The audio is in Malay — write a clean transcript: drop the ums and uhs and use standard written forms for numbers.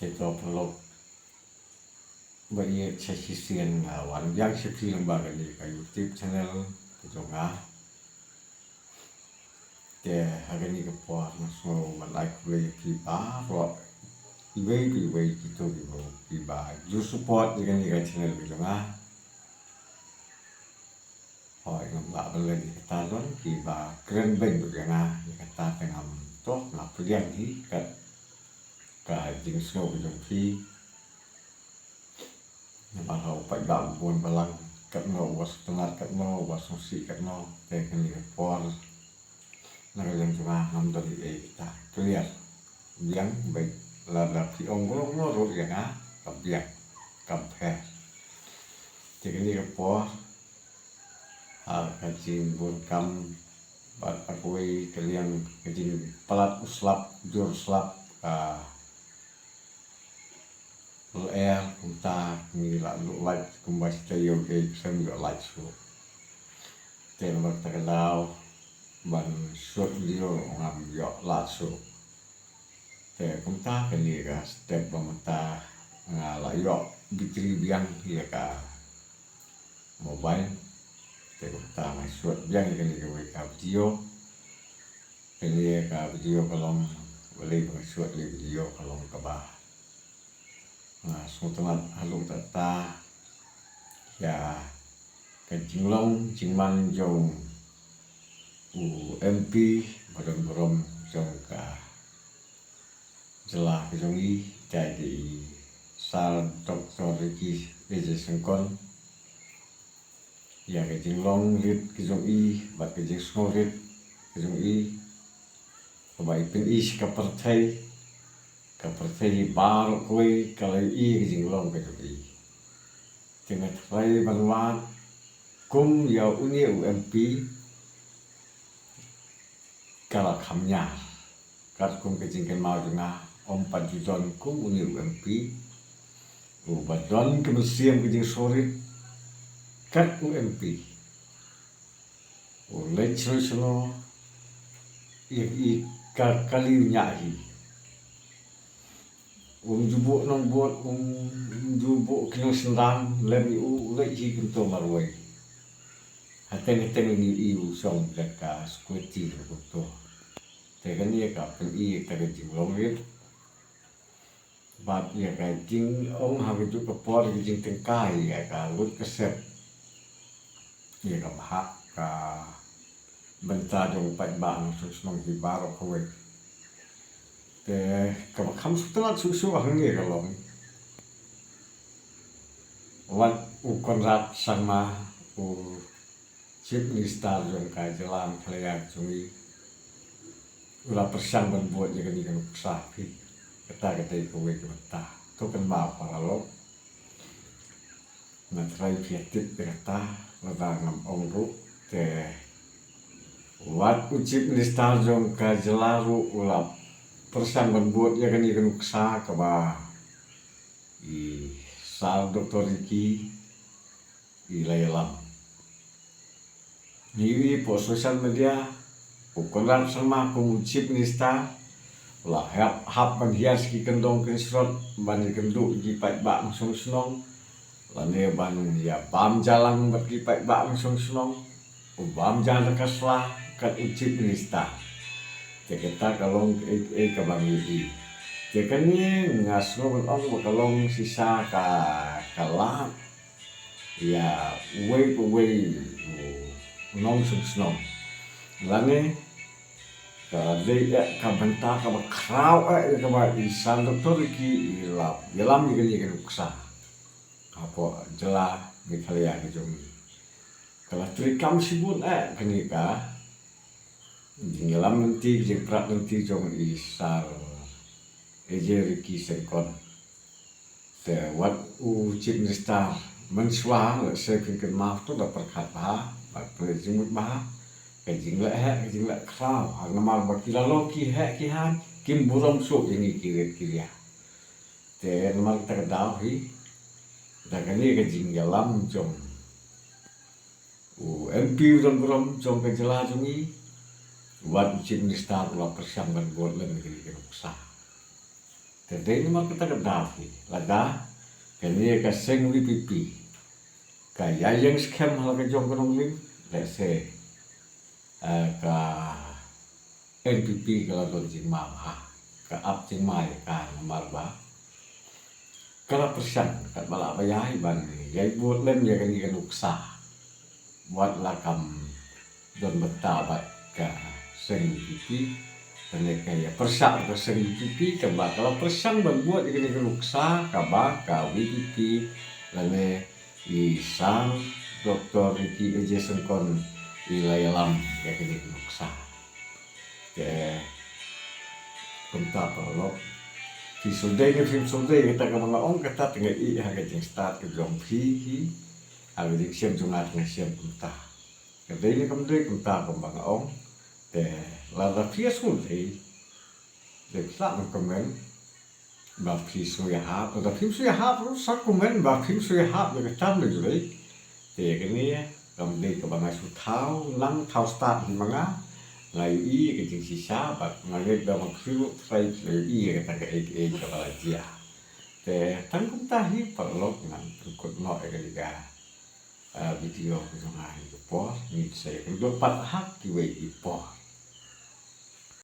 Kita perlu banyak sesian wan yang sesian bagai ni ka YouTube channel kejonga te hari ni ke puas masuk like boleh kita ro iwe kita kita you support dengan ni channel kejonga hỏi ngam boleh kita don kita keren ben kejonga kita tengam toh ngap liang hi ka jing snow kejong pi Nampak hau pai bang buồn balang kat no was tengah kat no was susi kat no te kan ni por na yang cuma nam dari kita clear yang baik la ki ong gong no ro ya na kam biak kam phe te kan ni por ka jing buồn kam bat akui kalian kejing pelat uslap jur slap air kita ni la light kumbas tayo ke sem yo light so tema terlalu ban shot dio ngam yo la so te kita kali ga step bamata ngala yo bitri biang ya ka mobile te kita ngai shot biang kali ga video kalau boleh shot video kalau ka ba semua teman halung tata ya kencing long cingman jong MP badan berom jong ka jelah kejongi jadi sal doktor Ricky Eje Sengkon ya kencing long rit kejongi bat kencing snorit kejongi kebai pen is kapertai Kaperti baru koi kalau i jinglong ke tu tengah trai banwan kum ya uni UMP kalau kamnya kat kum ke jingken mau dengar om pajudan kum uni UMP badon ke museum ke jing sore kat UMP oleh cerita i kali nyahi jubuk nong buat jubuk kino sendang lem u lek hi kunto marwai haten ni iu song deka squati kunto te kan ye ka pen i ka jing long rit bat ye ka jing ong ha tu ka por jing teng kai ya ka lut ka sep ye ka bahak ka benta jong pai bang susnong hi baro koi kalau kamu setelah susu hangi kalau wat konrad sama chief minister yang kajalan kalian cumi ulah persang membuat jadi kan sapi kita itu kita tu kan apa kalau natrai fiatit kita ladang ngam ongru te wat chief minister yang kajalaru ulah persan membuat ya kan ikan uksa kaba i sal doktor Ricky i laylam ni po sosial media ukuran sama chief minister lah hap hias ki kendong kesrot ban kendu ji pai ba song snong lane ban ya bam jalan bagi pai ba song snong bam jalan kaslah kat chief minister kita kalong kabang ini jadi ni ngasno ong kalong sisa kalah ya way nong sung lane ka dia ka benta ka kraw ka ba isan doktor ki ilap yelam ni kan uksa apa jela ni kalian jom kalau trikam sibun kenika jinglam nanti jengkrak nanti jong isar Eje Ricky Sengkon te wat chief minister menswa se pinken maaf tu da perkat ba jimut ba ke jingla kraw ngamal bakila loki ki han kim burom so ini kiri te ngamal kita kedau hi da kani ke jinglam jong MP dan burom jong ke jelah jongi wat chief minister ulah persiapan buat lem negeri ke uksa Tadi ni mak kita kedapi, lada, kini kaseng WPP, kaya yang scam hal kejong kenong lim, let's say, ka NPP kalau tu jing mal ha, ka up jing mai ka nomor ba, kalau persen kat balak bayai ban ni, yai buat lem ya kan ikan uksa, buat lakam don betah ka seng WPP. Kaya persak ke seng WPP kaba kalau persang berbuat ikan uksa kaba ka WPP lane isang Dr. Ricky Ejason kon ilayalam ya kini uksa ke kunta perlo di sudai ke film sudai kita ke mga ong kata tengah i haga jeng start ke jong hi haga jeng siam jungat na siam kunta kedai ni kamdai kunta ke mga ong la pia sultei le klap komen ba phi suya hap da phim suya hap sa komen ba phim suya hap le tam le jure te ke ni kam de ka banga su thau lang thau start manga ngai i ke jing si sa ba ngai da ma khu sai le i ke ta ke ka ba dia te tan kum ta hi pa lok nan ko no e ga video ko ngai ko po ni se ko pat hak ki we i po